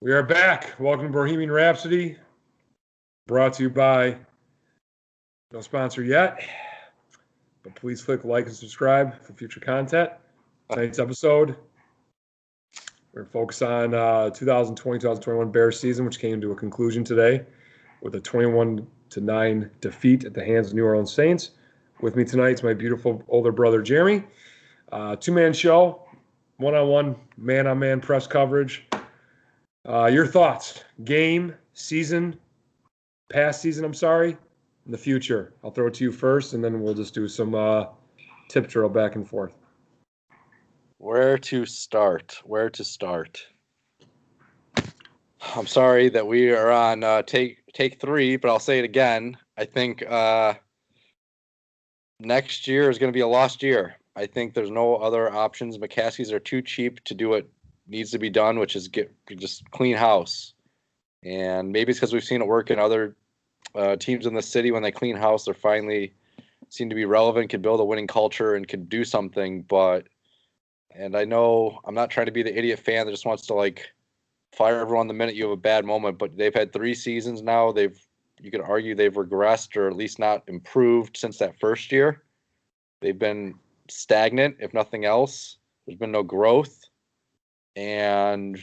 We are back. Welcome to Brohemian Rhapsody. Brought to you by no sponsor yet, but please click like and subscribe for future content. Tonight's episode, we're focused on 2020-2021 Bears season, which came to a conclusion today with a 21-9 defeat at the hands of New Orleans Saints. With me tonight is my beautiful older brother, Jeremy. Two-man show, one-on-one, man-on-man press coverage. Your thoughts, game, season, past season, in the future. I'll throw it to you first, and then we'll just do some tip drill back and forth. Where to start? I'm sorry that we are on take three, but I'll say it again. I think next year is going to be a lost year. I think there's no other options. McCaskies are too cheap to do what needs to be done, which is just clean house. And maybe it's because we've seen it work in other teams in the city. When they clean house, they're finally seem to be relevant, can build a winning culture, and can do something. And I know I'm not trying to be the idiot fan that just wants to fire everyone the minute you have a bad moment, but they've had 3 seasons now. You could argue they've regressed or at least not improved since that first year. They've been stagnant, if nothing else. There's been no growth. And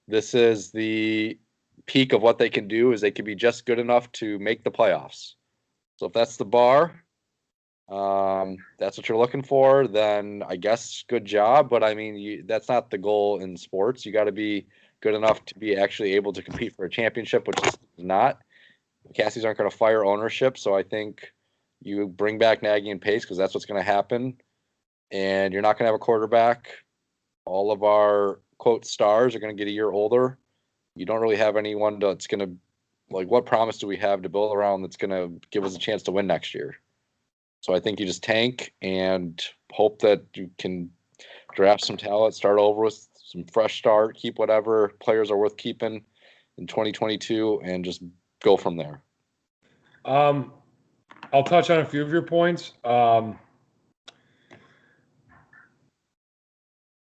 this is the peak of what they can do, is they can be just good enough to make the playoffs. So if that's the bar, that's what you're looking for, then I guess good job. But I mean, that's not the goal in sports. You got to be good enough to be actually able to compete for a championship, which is not. The Cassies aren't going to fire ownership, so I think you bring back Nagy and Pace because that's what's going to happen. And you're not going to have a quarterback. All of our, quote, stars are going to get a year older. You don't really have anyone that's going to, what promise do we have to build around that's going to give us a chance to win next year? So I think you just tank and hope that you can draft some talent, start over with some fresh start, keep whatever players are worth keeping in 2022, and just go from there. I'll touch on a few of your points.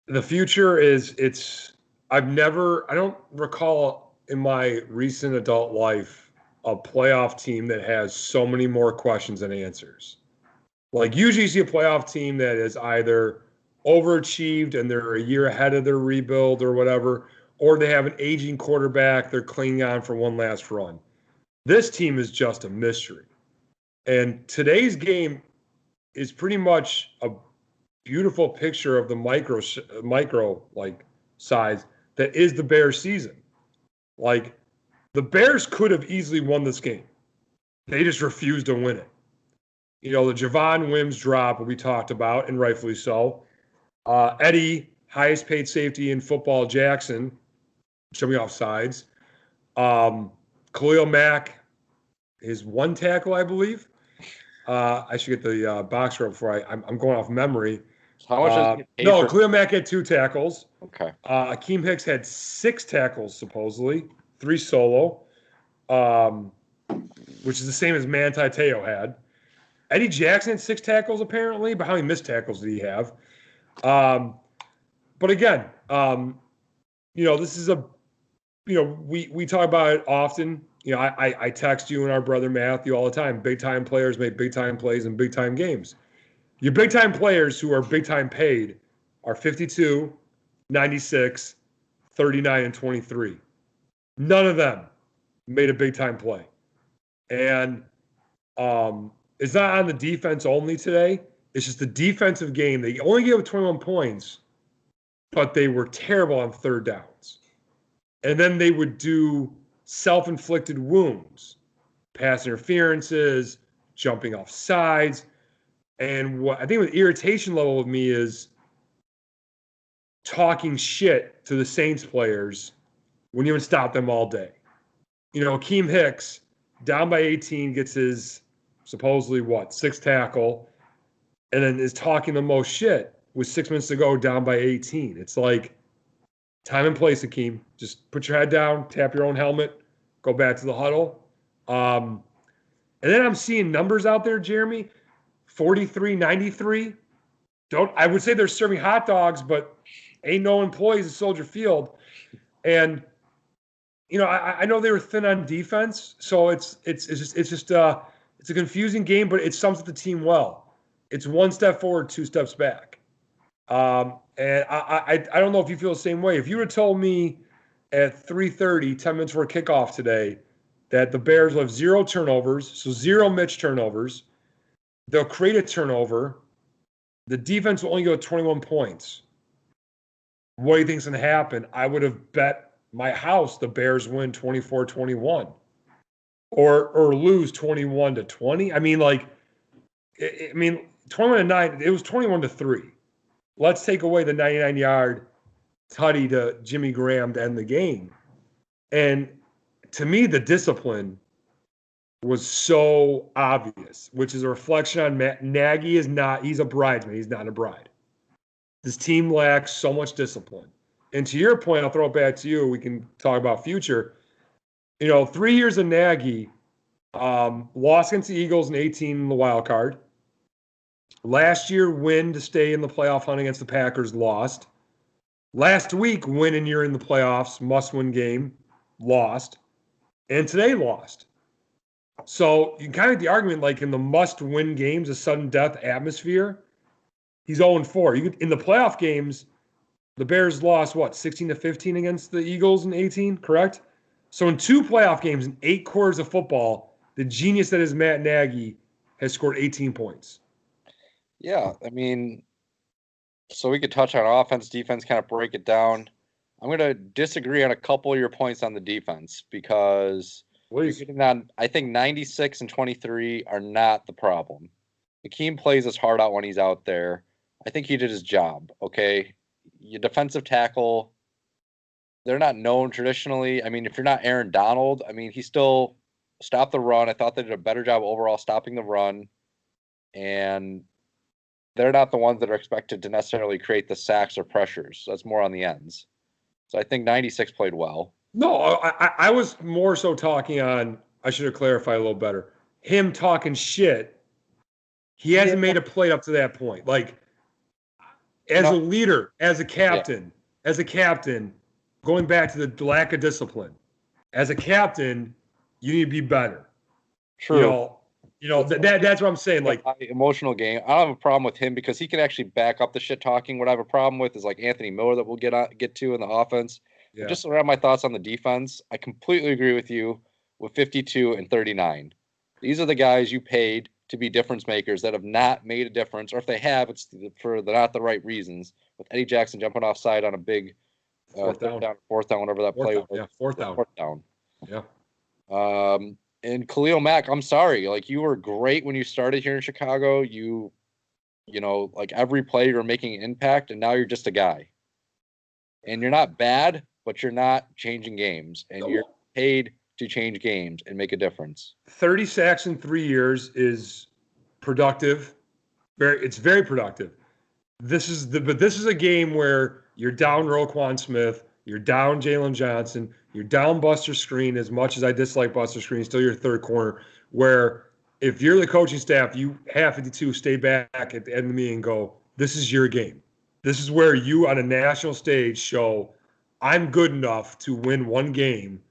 The future I don't recall in my recent adult life a playoff team that has so many more questions than answers. Usually you see a playoff team that is either overachieved and they're a year ahead of their rebuild or whatever, or they have an aging quarterback they're clinging on for one last run. This team is just a mystery. And today's game is pretty much a beautiful picture of the micro size that is the Bears season. The Bears could have easily won this game. They just refused to win it. The Javon Wims drop we talked about, and rightfully so. Eddie, highest paid safety in football, Jackson, show me off sides. Khalil Mack, his 1 tackle, I believe. I should get the box score before I'm going off memory. How much is no, Khalil Mack had 2 tackles. Okay. Akeem Hicks had 6 tackles, supposedly. 3 solo, which is the same as Manti Te'o had. Eddie Jackson had 6 tackles, apparently, but how many missed tackles did he have? But again, this is we talk about it often. I text you and our brother Matthew all the time. Big-time players make big-time plays in big-time games. Your big-time players who are big-time paid are 52, 96, 39, and 23. None of them made a big-time play. And it's not on the defense only today. It's just the defensive game. They only gave up 21 points, but they were terrible on 3rd downs. And then they would do self-inflicted wounds, pass interferences, jumping off sides. And what I think the irritation level with me is talking shit to the Saints players when you haven't stopped them all day. Akeem Hicks, down by 18, gets his supposedly 6th tackle, and then is talking the most shit with 6 minutes to go, down by 18. It's time and place, Akeem. Just put your head down, tap your own helmet, go back to the huddle. And then I'm seeing numbers out there, Jeremy, 43-93. I would say they're serving hot dogs, but ain't no employees at Soldier Field. And I know they were thin on defense, so it's a confusing game, but it sums up the team well. It's one step forward, two steps back. And I don't know if you feel the same way. If you would have told me at 3:30, 10 minutes before kickoff today, that the Bears will have 0 turnovers, so 0 Mitch turnovers, they'll create a turnover, the defense will only go 21 points. What do you think's going to happen? I would have bet my house the Bears win 24-21 or lose 21-20. I mean, 21-9, it was 21-3. Let's take away the 99-yard tutty to Jimmy Graham to end the game. And to me, the discipline was so obvious, which is a reflection on Nagy. He's a bridesmaid. He's not a bride. This team lacks so much discipline. And to your point, I'll throw it back to you. We can talk about future. 3 years of Nagy, lost against the Eagles in 18 in the wild card. Last year, win to stay in the playoff hunt against the Packers, lost. Last week, win and you're in the playoffs, must-win game, lost. And today, lost. So you can kind of get the argument, like in the must-win games, a sudden death atmosphere, he's 0-4. In the playoff games, the Bears lost, 16-15 against the Eagles in 18, correct? So in 2 playoff games, in 8 quarters of football, the genius that is Matt Nagy has scored 18 points. Yeah, I mean, so we could touch on offense, defense, kind of break it down. I'm going to disagree on a couple of your points on the defense because I think 96 and 23 are not the problem. Hakeem plays his heart out when he's out there. I think he did his job, okay? Your defensive tackle, they're not known traditionally. I mean, if you're not Aaron Donald, I mean, he still stopped the run. I thought they did a better job overall stopping the run. And they're not the ones that are expected to necessarily create the sacks or pressures. That's more on the ends. So I think 96 played well. No, I was more so talking on, I should have clarified a little better, him talking shit. He hasn't made a play up to that point. Like, as a leader, as a captain, going back to the lack of discipline, as a captain, you need to be better. True. That's what I'm saying. Like, emotional game. I don't have a problem with him because he can actually back up the shit talking. What I have a problem with is like Anthony Miller that we'll get to in the offense. Yeah. Just around my thoughts on the defense, I completely agree with you with 52 and 39. These are the guys you paid to be difference makers that have not made a difference, or if they have, it's for not the right reasons. With Eddie Jackson jumping offside on a big fourth down, whatever that play was. Yeah, fourth down. Yeah. And Khalil Mack, I'm sorry. Like, you were great when you started here in Chicago. You like every play you're making an impact, and now you're just a guy. And you're not bad, but you're not changing games. And you're paid to change games and make a difference. 30 sacks in 3 years is productive. It's very productive. This is a game where you're down Roquan Smith, you're down Jalen Johnson, you're down Buster Screen. As much as I dislike Buster Screen, still your third corner. Where if you're the coaching staff, you have 52 stay back at the end of the meeting and go, this is your game. This is where you on a national stage show I'm good enough to win one game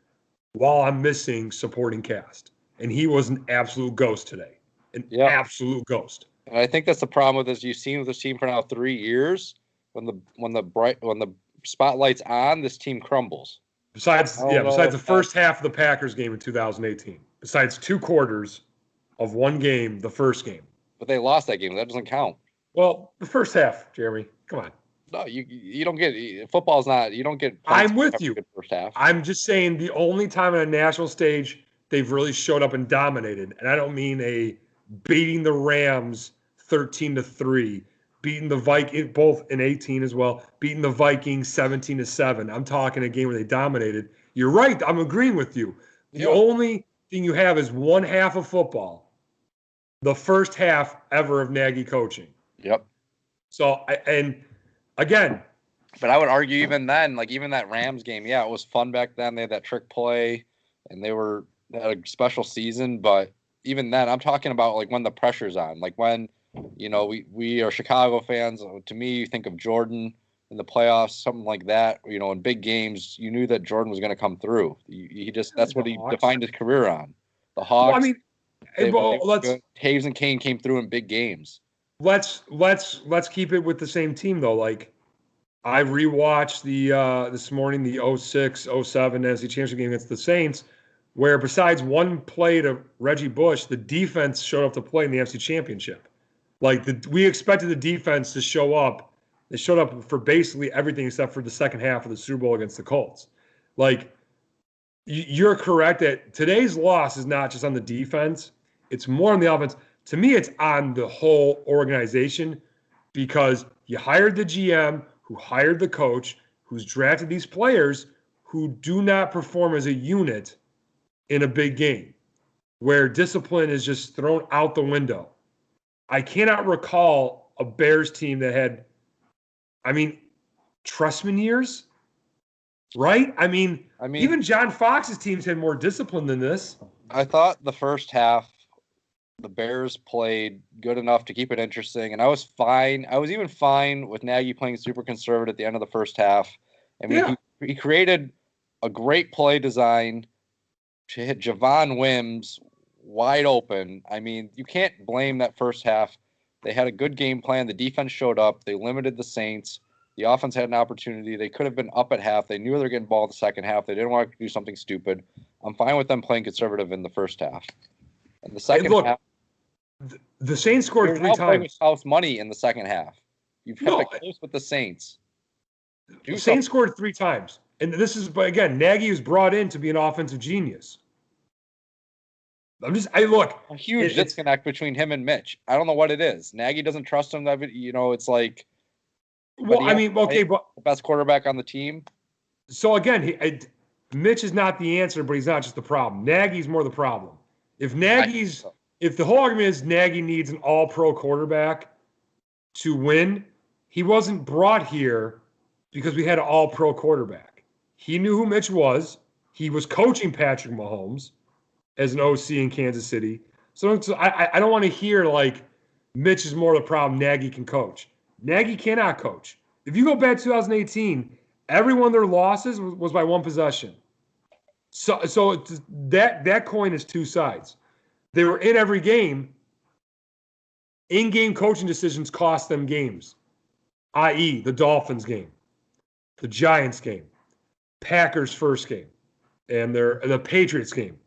while I'm missing supporting cast. And he was an absolute ghost today. Absolute ghost. And I think that's the problem with this. You've seen with this team for now 3 years. When the spotlight's on, this team crumbles. Besides the first half of the Packers game in 2018. Besides 2 quarters of one game, the first game. But they lost that game. That doesn't count. Well, the first half, Jeremy. Come on. No, you don't get football's not. You don't get. I'm with you. First half. I'm just saying the only time on a national stage they've really showed up and dominated, and I don't mean a beating the Rams 13-3, beating the Vikings both in 18 as well, beating the Vikings 17-7. I'm talking a game where they dominated. You're right. I'm agreeing with you. The only thing you have is one half of football, the first half ever of Nagy coaching. Yep. So again, but I would argue even then, like even that Rams game, it was fun back then. They had that trick play, and they had a special season. But even then, I'm talking about like when the pressure's on, like when we are Chicago fans. To me, you think of Jordan, in the playoffs, something like that. In big games, you knew that Jordan was going to come through. That's what he defined his career on. The Hawks. Well, I mean, Taves and Kane came through in big games. Let's keep it with the same team though. Like, I rewatched this morning the 06-07 NFC Championship game against the Saints, where besides one play to Reggie Bush, the defense showed up to play in the NFC Championship. Like, we expected the defense to show up. They showed up for basically everything except for the second half of the Super Bowl against the Colts. Like, you're correct that today's loss is not just on the defense. It's more on the offense. To me, it's on the whole organization, because you hired the GM who hired the coach who's drafted these players who do not perform as a unit in a big game, where discipline is just thrown out the window. I cannot recall a Bears team that had, Trustman years, right? I mean, even John Fox's teams had more discipline than this. I thought the first half, the Bears played good enough to keep it interesting, and I was fine. I was even fine with Nagy playing super conservative at the end of the first half. He created a great play design to hit Javon Wims wide open. You can't blame that first half. They had a good game plan. The defense showed up. They limited the Saints. The offense had an opportunity. They could have been up at half. They knew they were getting ball in the second half. They didn't want to do something stupid. I'm fine with them playing conservative in the first half. In the second half, the Saints scored 3 times. With house money in the second half. You've kept it close with the Saints. The Saints scored 3 times. And this is, but again, Nagy was brought in to be an offensive genius. A huge disconnect between him and Mitch. I don't know what it is. Nagy doesn't trust him. It's like, but the best quarterback on the team. So again, Mitch is not the answer, but he's not just the problem. Nagy's more the problem. If the whole argument is Nagy needs an all-pro quarterback to win, he wasn't brought here because we had an all-pro quarterback. He knew who Mitch was. He was coaching Patrick Mahomes as an OC in Kansas City. So I don't want to hear like Mitch is more the problem, Nagy can coach. Nagy cannot coach. If you go back to 2018, every one of their losses was by one possession. So that coin is 2 sides. They were in every game. In-game coaching decisions cost them games, i.e. the Dolphins game, the Giants game, Packers first game, and the Patriots game,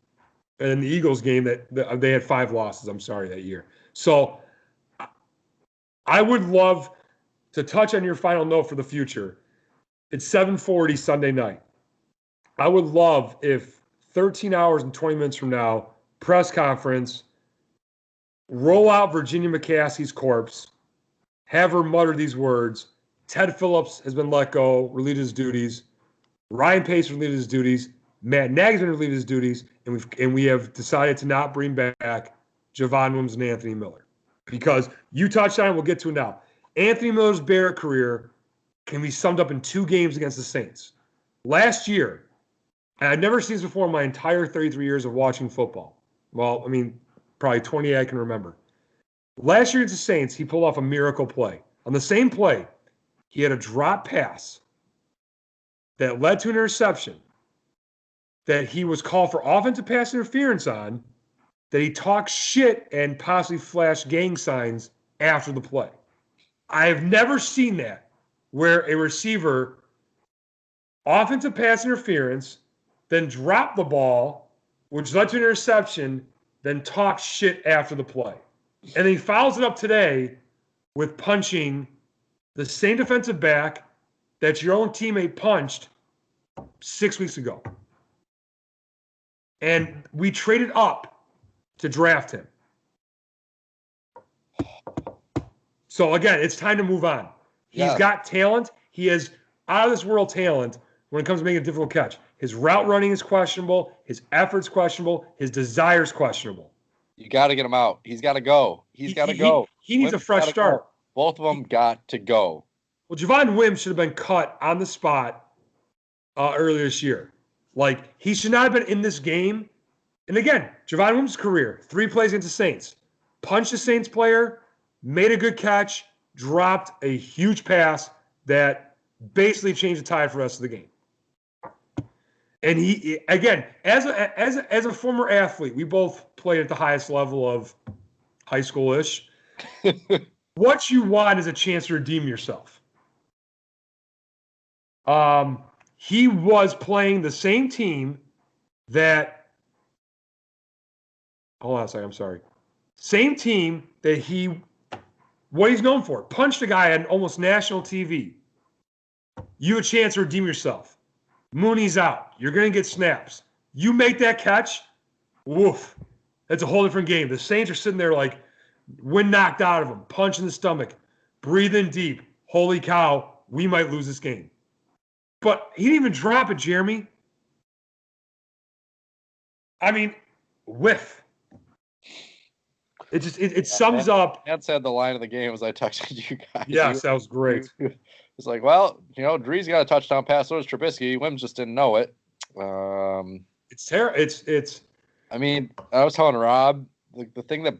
and then the Eagles game that they had 5 losses, that year. So I would love to touch on your final note for the future. It's 7:40 Sunday night. I would love if 13 hours and 20 minutes from now, press conference, roll out Virginia McCaskey's corpse, have her mutter these words: Ted Phillips has been let go, relieved his duties. Ryan Pace relieved his duties. Matt Nagy's been relieved his duties, and we have decided to not bring back Javon Wims and Anthony Miller, because you touched on it. We'll get to it now. Anthony Miller's Bear career can be summed up in 2 games against the Saints. Last year, and I've never seen this before in my entire 33 years of watching football. Well, probably 20 I can remember. Last year against the Saints, he pulled off a miracle play. On the same play, he had a drop pass that led to an interception that he was called for offensive pass interference on, that he talked shit and possibly flashed gang signs after the play. I have never seen that, where a receiver offensive pass interference, then dropped the ball, which led to an interception, then talked shit after the play. And he fouls it up today with punching the same defensive back that your own teammate punched 6 weeks ago. And we traded up to draft him. So again, it's time to move on. He's got talent. He has out of this world talent when it comes to making a difficult catch. His route running is questionable. His effort's questionable. His desire's questionable. You got to get him out. He's got to go. He's got to go. He needs a fresh start. Go. Both of them got to go. Well, Javon Wims should have been cut on the spot earlier this year. Like, he should not have been in this game. And again, Javon Wims' career, 3 plays against the Saints. Punched a Saints player, made a good catch, dropped a huge pass that basically changed the tide for the rest of the game. And he, again, as a former athlete, we both played at the highest level of high school-ish. What you want is a chance to redeem yourself. He was playing the same team that, hold on a second, I'm sorry. Same team that what he's known for. Punched a guy on almost national TV. You have a chance to redeem yourself. Mooney's out. You're going to get snaps. You make that catch, woof. That's a whole different game. The Saints are sitting there like wind knocked out of them, punch in the stomach, breathing deep. Holy cow, we might lose this game. But he didn't even drop it, Jeremy. I mean, whiff. It sums up. That said the line of the game as I texted you guys. Yes, that was great. It's like, well, Dree's got a touchdown pass. So does Trubisky. Wims just didn't know it. It's terrible. It's. I mean, I was telling Rob, the thing that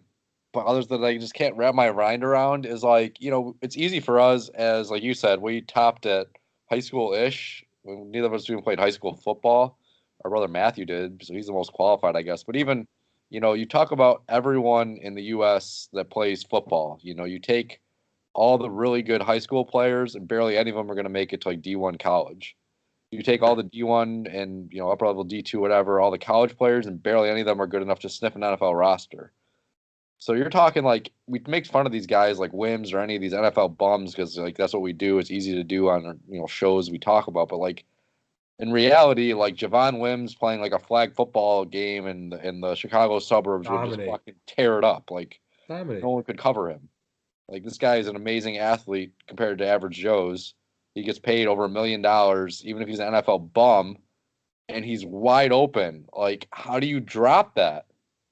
bothers that I just can't wrap my mind around is like, it's easy for us as, like you said, we topped at high school-ish. Neither of us even played high school football. Our brother Matthew did, so he's the most qualified, I guess. But even, you talk about everyone in the U.S. that plays football. You take all the really good high school players, and barely any of them are going to make it to like D1 college. You take all the D1 and upper level D2, whatever, all the college players, and barely any of them are good enough to sniff an NFL roster. So you're talking like we make fun of these guys like Wims or any of these NFL bums because like that's what we do. It's easy to do on shows we talk about, but like in reality, like Javon Wims playing like a flag football game in the Chicago suburbs would just fucking tear it up. Like no one could cover him. Like this guy is an amazing athlete compared to average Joes. He gets paid over $1 million, even if he's an NFL bum, and he's wide open. Like, how do you drop that?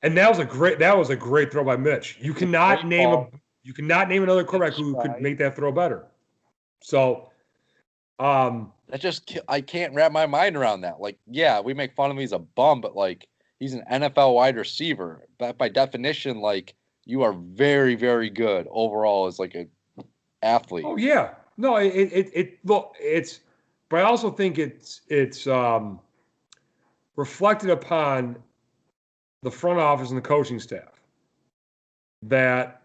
And that was a great throw by Mitch. You cannot name another quarterback who could make that throw better. So, I can't wrap my mind around that. Like, yeah, we make fun of him, he's a bum, but like he's an NFL wide receiver. But by definition, like you are very, very good overall as like a athlete. Oh yeah. No, but I also think it's reflected upon the front office and the coaching staff that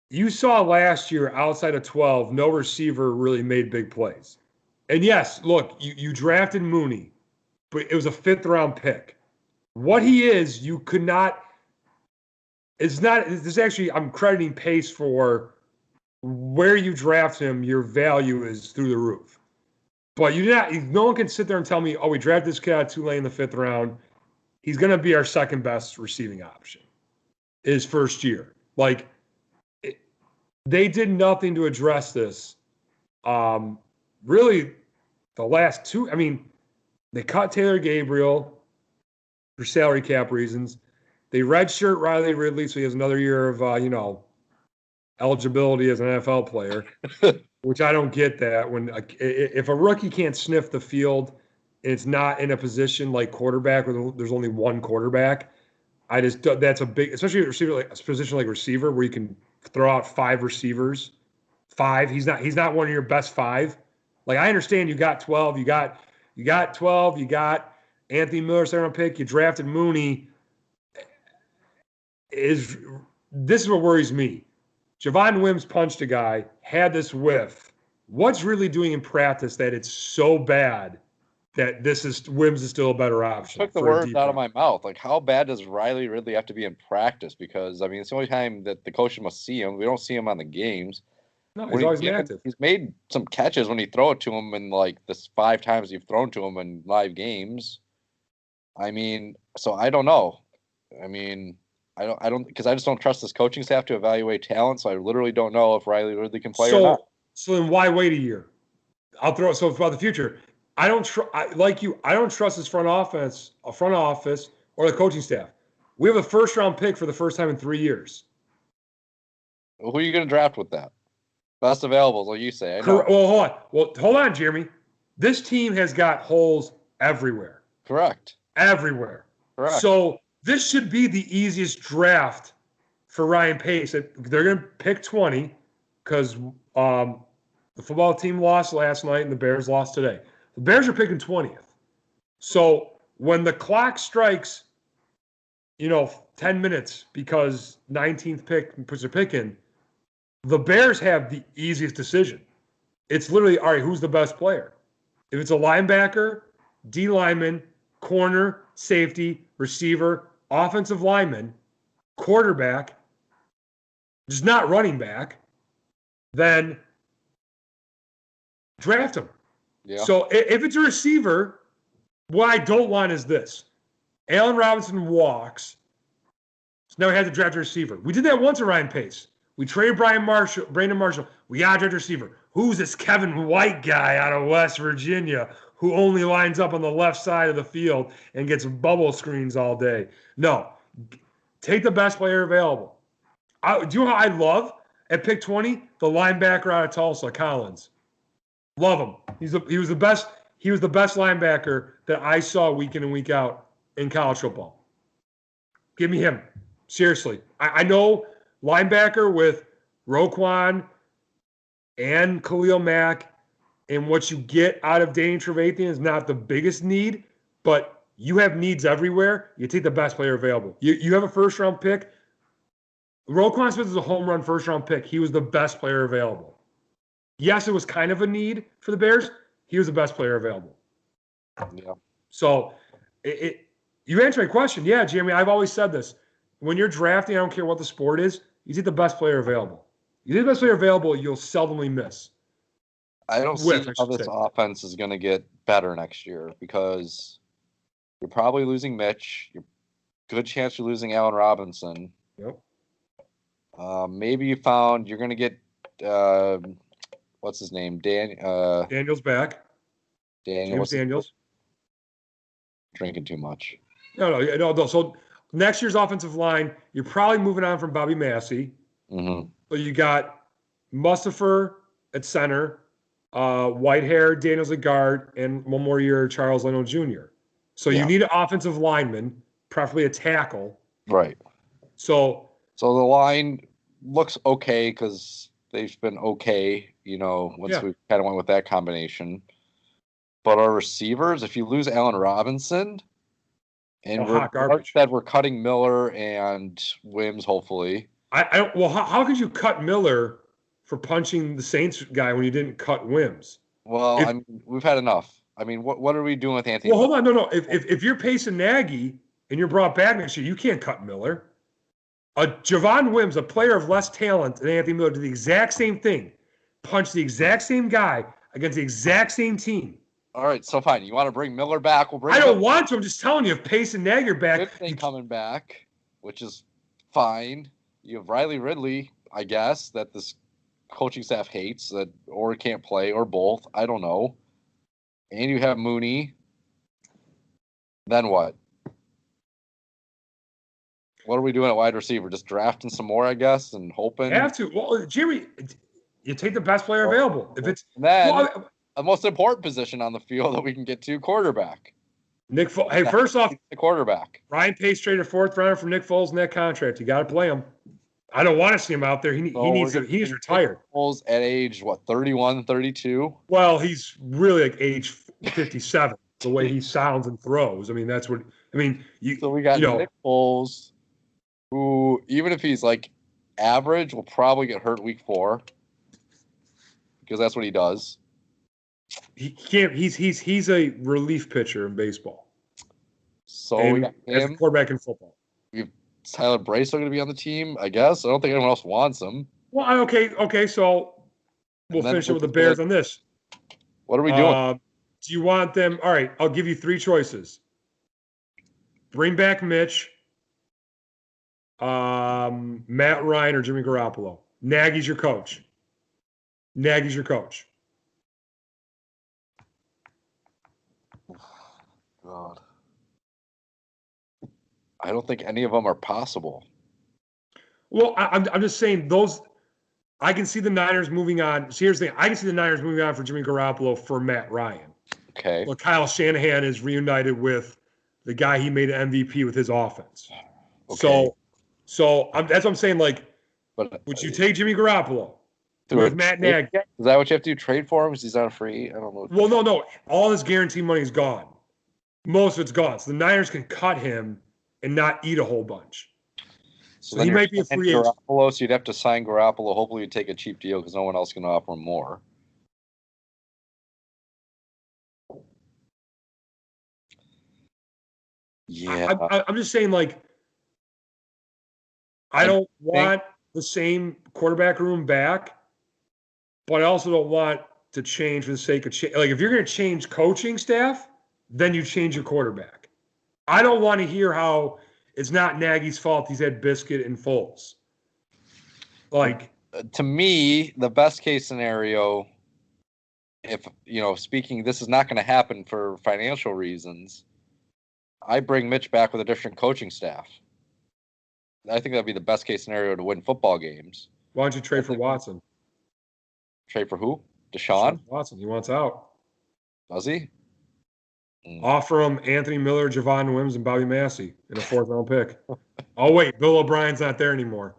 you saw last year outside of 12, no receiver really made big plays. And yes, look, you drafted Mooney, but it was a 5th round pick. What he is, you could not. It's not. This actually, I'm crediting Pace for where you draft him. Your value is through the roof. But no one can sit there and tell me, oh, we drafted this kid out of Tulane in the 5th round. He's going to be our second best receiving option his first year. Like, they did nothing to address this. Really, the last two, I mean, they cut Taylor Gabriel for salary cap reasons. They redshirt Riley Ridley, so he has another year of, eligibility as an NFL player, which I don't get that. If a rookie can't sniff the field, it's not in a position like quarterback where there's only one quarterback. That's a big, especially a position like receiver where you can throw out 5 receivers. 5. He's not one of your best 5. Like I understand you got 12, you got 12, you got Anthony Miller, 7th pick, you drafted Mooney. This is what worries me. Javon Wims punched a guy, had this whiff. What's really doing in practice that it's so bad that Wims is still a better option? Took the words out of my mouth. Like, how bad does Riley Ridley have to be in practice? Because I mean, it's the only time that the coach must see him. We don't see him on the games. No, he's always active. He's made some catches when you throw it to him, in like the 5 times you've thrown to him in live games. I mean, so I don't know. I mean, I don't because I just don't trust this coaching staff to evaluate talent. So I literally don't know if Riley Ridley can play or not. So then why wait a year? So about the future. I don't trust this front office or the coaching staff. We have a 1st round pick for the first time in 3 years. Well, who are you going to draft with that? Best available, like you say. I know. Well, hold on, Jeremy. This team has got holes everywhere. Correct. Everywhere. Correct. So this should be the easiest draft for Ryan Pace. They're going to pick 20 because The football team lost last night, and the Bears lost today. The Bears are picking 20th. So when the clock strikes, 10 minutes because 19th pick puts their pick in, the Bears have the easiest decision. It's literally, all right, who's the best player? If it's a linebacker, D lineman, corner, safety, receiver, offensive lineman, quarterback, just not running back, then draft him. Yeah. So if it's a receiver, what I don't want is this. Allen Robinson walks. So now we have to draft a receiver. We did that once at Ryan Pace. We traded Brandon Marshall. We got to draft a receiver. Who's this Kevin White guy out of West Virginia who only lines up on the left side of the field and gets bubble screens all day? No. Take the best player available. Do you know how I love at pick 20? The linebacker out of Tulsa, Collins. Love him. He was the best linebacker that I saw week in and week out in college football. Give me him. Seriously. I know linebacker with Roquan and Khalil Mack and what you get out of Danny Trevathan is not the biggest need, but you have needs everywhere. You take the best player available. You have a first-round pick. Roquan Smith is a home run first-round pick. He was the best player available. Yes, it was kind of a need for the Bears. He was the best player available. Yeah. So you answered my question. Yeah, Jeremy, I've always said this. When you're drafting, I don't care what the sport is, you take the best player available. You take the best player available, you'll seldomly miss. I don't see how this offense is going to get better next year because you're probably losing Mitch. Good chance you're losing Allen Robinson. Yep. Maybe you're going to get what's his name? Daniels back. James Daniels. Drinking too much. No. So next year's offensive line, you're probably moving on from Bobby Massey. Mm-hmm. So you got Mustafa at center, Whitehair, Daniels at guard, and one more year, Charles Leno Jr. So you need an offensive lineman, preferably a tackle. Right. So the line looks okay because they've been okay, once we kind of went with that combination. But our receivers, if you lose Allen Robinson, and we're cutting Miller and Wims, hopefully. How could you cut Miller for punching the Saints guy when you didn't cut Wims? Well, we've had enough. What are we doing with Anthony? Well, hold on. No. If you're pacing Nagy and you're brought back next year, you can't cut Miller. Javon Wims, a player of less talent than Anthony Miller, did the exact same thing. Punched the exact same guy against the exact same team. All right, so fine. You want to bring Miller back? We'll bring I don't want to. I'm just telling you, if Pace and Nagy are back. Good thing coming back, which is fine. You have Riley Ridley, I guess, that this coaching staff hates, or can't play, or both. I don't know. And you have Mooney. Then what? What are we doing at wide receiver? Just drafting some more, I guess, and hoping? Have to. Well, Jerry, you take the best player available. If it's the most important position on the field that we can get to, quarterback. Nick Foles. Hey, first off, the quarterback. Ryan Pace traded a fourth rounder for Nick Foles in that contract. You got to play him. I don't want to see him out there. He's retired. Foles at age 31, 32. Well, he's really like age 57. The way he sounds and throws. That's what. So we got Nick Foles, who even if he's like average, will probably get hurt week 4 because that's what he does. He can't. He's a relief pitcher in baseball. So we got him as a quarterback in football. Is Tyler Brace going to be on the team? I guess. I don't think anyone else wants him. Well, okay. So we'll finish it with the Bears on this. What are we doing? Do you want them? All right, I'll give you 3 choices. Bring back Mitch, Matt Ryan, or Jimmy Garoppolo. Nagy's your coach. God. I don't think any of them are possible. Well, I'm just saying those. I can see the Niners moving on. So here's the thing. I can see the Niners moving on for Jimmy Garoppolo for Matt Ryan. Okay. Well, Kyle Shanahan is reunited with the guy he made an MVP with his offense. Okay. So that's what I'm saying. Like, would you take Jimmy Garoppolo? with Matt Nagy. Is that what you have to do? Trade for him? Because he's not free? I don't know. Well, no. All his guaranteed money is gone. Most of it's gone. So the Niners can cut him and not eat a whole bunch. So he might be a free agent. So you'd have to sign Garoppolo. Hopefully you'd take a cheap deal because no one else can offer him more. Yeah. I'm just saying, like, I don't want the same quarterback room back, but I also don't want to change for the sake of change. Like, if you're going to change coaching staff, then you change your quarterback. I don't want to hear how it's not Nagy's fault he's had Biscuit and Foles. Like, to me, the best case scenario, if, speaking, this is not going to happen for financial reasons, I bring Mitch back with a different coaching staff. I think that'd be the best case scenario to win football games. Why don't you trade for Watson? Trade for who? Deshaun Watson. He wants out. Does he? Offer him Anthony Miller, Javon Wims, and Bobby Massey in a 4th-round pick. Oh, wait. Bill O'Brien's not there anymore.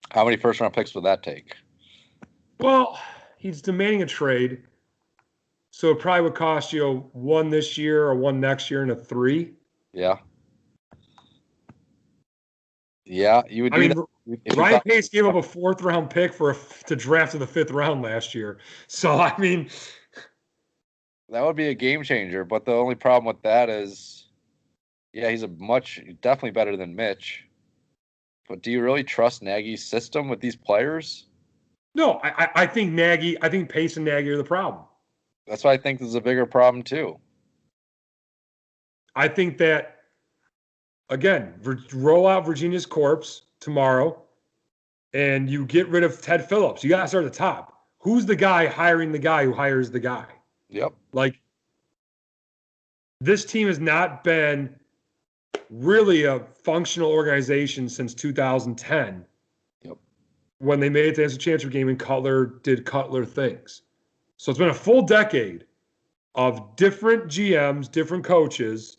How many first-round picks would that take? Well, he's demanding a trade. So it probably would cost you 1 this year, or 1 next year, and a 3. Yeah. Yeah, you would. Ryan Pace gave up a 4th-round pick to draft in the 5th round last year. So I mean, that would be a game changer. But the only problem with that is, he's definitely better than Mitch. But do you really trust Nagy's system with these players? No, I think Pace and Nagy are the problem. That's why I think this is a bigger problem too. I think that, again, roll out Virginia's corpse tomorrow, and you get rid of Ted Phillips. You got to start at the top. Who's the guy hiring the guy who hires the guy? Yep. Like, this team has not been really a functional organization since 2010. Yep. When they made it to the championship game and Cutler did Cutler things. So it's been a full decade of different GMs, different coaches,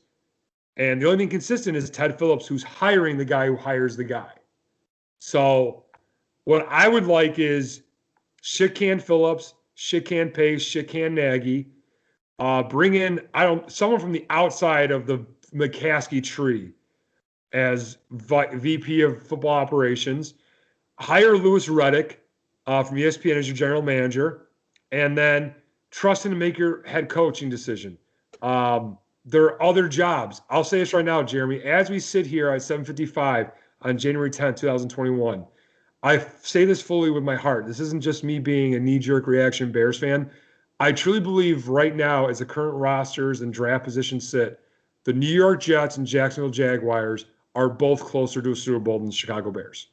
and the only thing consistent is Ted Phillips, who's hiring the guy who hires the guy. So what I would like is shit can Phillips, shit can Pace, shit can Nagy. Bring in someone from the outside of the McCaskey tree as VP of football operations. Hire Louis Riddick from ESPN as your general manager, and then trust him to make your head coaching decision. There are other jobs. I'll say this right now, Jeremy. As we sit here at 7:55 on January 10th, 2021, I say this fully with my heart. This isn't just me being a knee-jerk reaction Bears fan. I truly believe right now, as the current rosters and draft positions sit, the New York Jets and Jacksonville Jaguars are both closer to a Super Bowl than the Chicago Bears.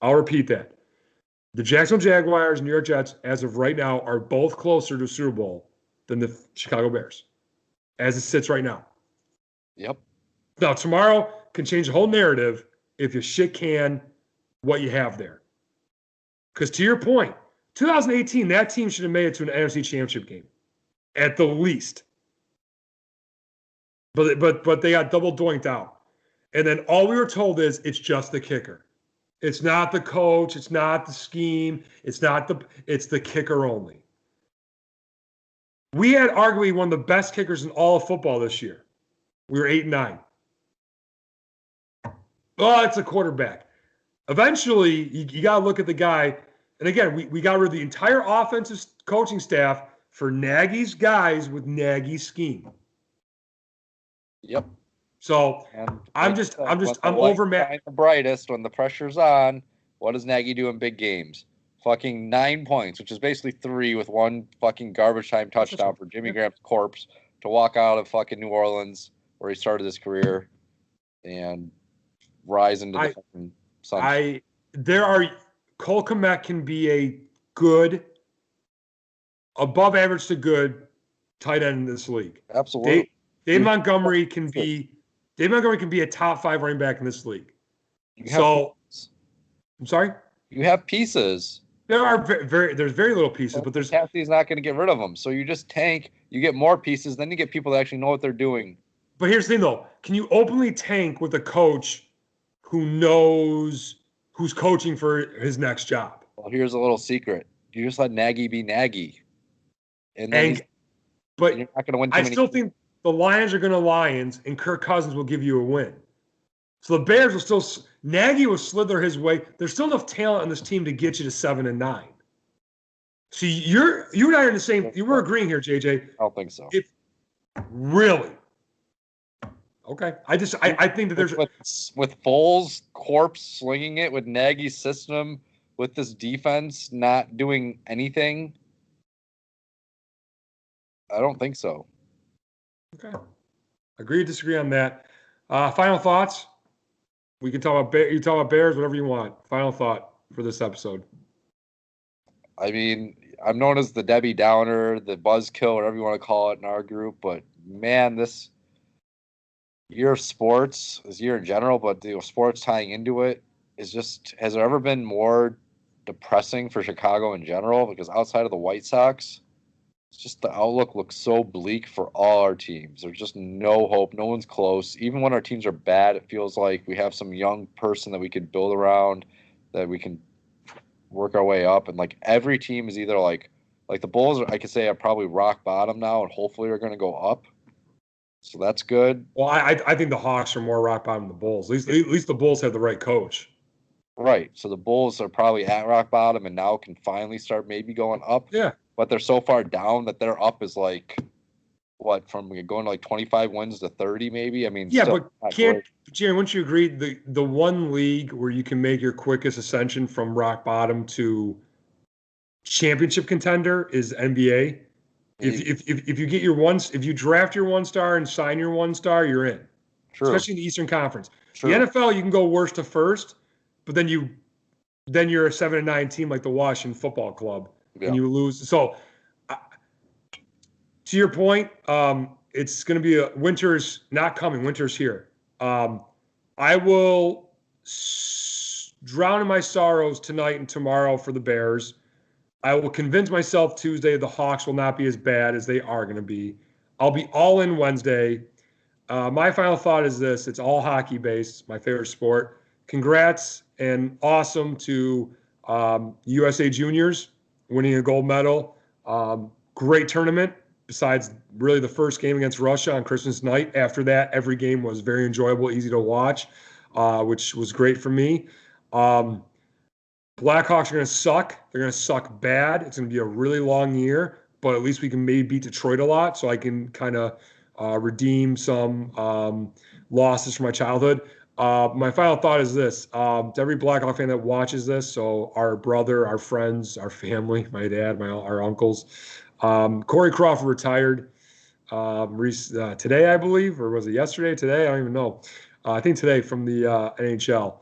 I'll repeat that. The Jacksonville Jaguars and New York Jets, as of right now, are both closer to a Super Bowl than the Chicago Bears, as it sits right now. Yep. Now, tomorrow can change the whole narrative if you shit can what you have there. Because to your point, 2018, that team should have made it to an NFC Championship game, at the least. But they got double doinked out. And then all we were told is it's just the kicker. It's not the coach. It's not the scheme. It's the kicker only. We had arguably one of the best kickers in all of football this year. We were 8-9. Oh, it's a quarterback. Eventually, you got to look at the guy. And again, we got rid of the entire offensive coaching staff for Nagy's guys with Nagy's scheme. Yep. So I'm over Matt. The brightest when the pressure's on. What does Nagy do in big games? Fucking 9 points, which is basically 3 with one fucking garbage time touchdown for Jimmy Graham's corpse to walk out of fucking New Orleans where he started his career and rise into the fucking sun. Cole Kmet can be a good, above average to good tight end in this league. Absolutely. Dave Montgomery can be a top 5 running back in this league. I'm sorry? You have pieces. There's very little pieces, but Cassidy's not going to get rid of them. So you just tank, you get more pieces, then you get people that actually know what they're doing. But here's the thing, though. Can you openly tank with a coach who knows who's coaching for his next job? Well, here's a little secret. You just let Nagy be Nagy. And then And you're but not going to win too I many still games. think the Lions are going to Lions, and Kirk Cousins will give you a win. So the Bears will still Nagy will slither his way. There's still enough talent on this team to get you to 7-9. See, you and I are in the same. You were agreeing here, JJ. I don't think so. If really, okay. I think that there's with Foles' corpse slinging it with Nagy's system with this defense not doing anything. I don't think so. Okay. Agree to disagree on that. Final thoughts. We can talk about you talk about Bears, whatever you want. Final thought for this episode. I mean, I'm known as the Debbie Downer, the buzzkill, whatever you want to call it in our group, but man, this year of sports, this year in general, but the sports tying into it is just, has there ever been more depressing for Chicago in general? Because outside of the White Sox, it's just the outlook looks so bleak for all our teams. There's just no hope. No one's close. Even when our teams are bad, it feels like we have some young person that we could build around, that we can work our way up. And like every team is either like the Bulls, I could say, are probably rock bottom now, and hopefully are going to go up. So that's good. Well, I think the Hawks are more rock bottom than the Bulls. At least the Bulls have the right coach. Right. So the Bulls are probably at rock bottom and now can finally start maybe going up. Yeah. But they're so far down that their up is like, what, from going to like 25 wins to 30 maybe? I mean, yeah, but Jerry, wouldn't you agree the one league where you can make your quickest ascension from rock bottom to championship contender is NBA? If you get if you draft your 1-star and sign your 1-star, you're in. True. Especially in the Eastern Conference. True. The NFL, you can go worst to first, but then you're a 7-9 team like the Washington Football Club, and you lose. So, to your point, it's going to be winter's not coming. Winter's here. I will drown in my sorrows tonight and tomorrow for the Bears. I will convince myself Tuesday the Hawks will not be as bad as they are going to be. I'll be all in Wednesday. My final thought is this. It's all hockey based, my favorite sport. Congrats and awesome to USA Juniors winning a gold medal. Great tournament, besides really the first game against Russia on Christmas night. After that, every game was very enjoyable, easy to watch, which was great for me. Blackhawks are going to suck. They're going to suck bad. It's going to be a really long year, but at least we can maybe beat Detroit a lot, so I can kind of redeem some losses from my childhood. My final thought is this. To every Blackhawk fan that watches this, so our brother, our friends, our family, my dad, our uncles, Corey Crawford retired today, I believe, or was it yesterday? Today? I don't even know. I think today from the NHL.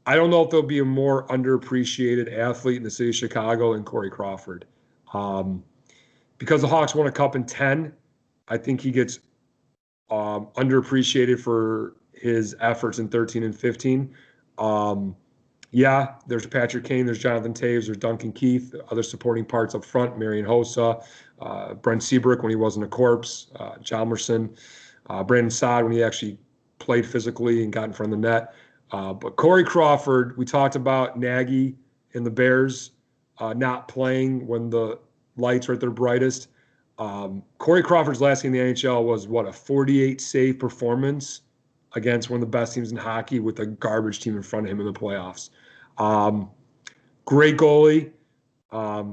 I don't know if there'll be a more underappreciated athlete in the city of Chicago than Corey Crawford. Because the Hawks won a cup in 10, I think he gets underappreciated for his efforts in 13 and 15. Yeah, there's Patrick Kane, there's Jonathan Taves, there's Duncan Keith, other supporting parts up front, Marion Hossa, Brent Seabrook when he wasn't a corpse, Chalmerson, Brandon Saad when he actually played physically and got in front of the net. But Corey Crawford, we talked about Nagy and the Bears not playing when the lights are at their brightest. Corey Crawford's last game in the NHL was, a 48 save performance against one of the best teams in hockey with a garbage team in front of him in the playoffs. Great goalie,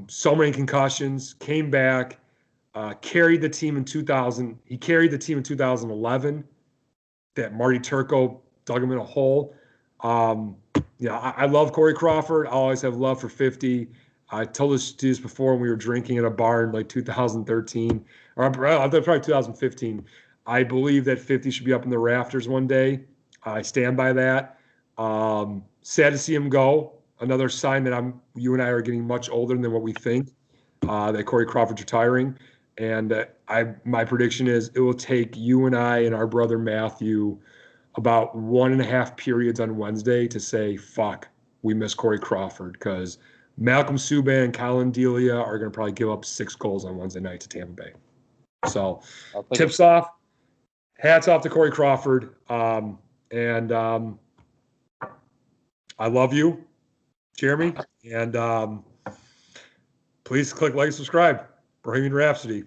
so many concussions, came back, carried the team in 2000. He carried the team in 2011 that Marty Turco dug him in a hole. I love Corey Crawford. I always have love for 50. I told this before when we were drinking at a bar in like 2013, or probably 2015. I believe that 50 should be up in the rafters one day. I stand by that. Sad to see him go. Another sign that you and I are getting much older than what we think, that Corey Crawford's retiring. And my prediction is it will take you and I and our brother Matthew about 1.5 periods on Wednesday to say, fuck, we miss Corey Crawford, because Malcolm Subban and Colin Delia are going to probably give up 6 goals on Wednesday night to Tampa Bay. So tips off, hats off to Corey Crawford. And I love you, Jeremy. And please click like, subscribe. Brohemian Rhapsody.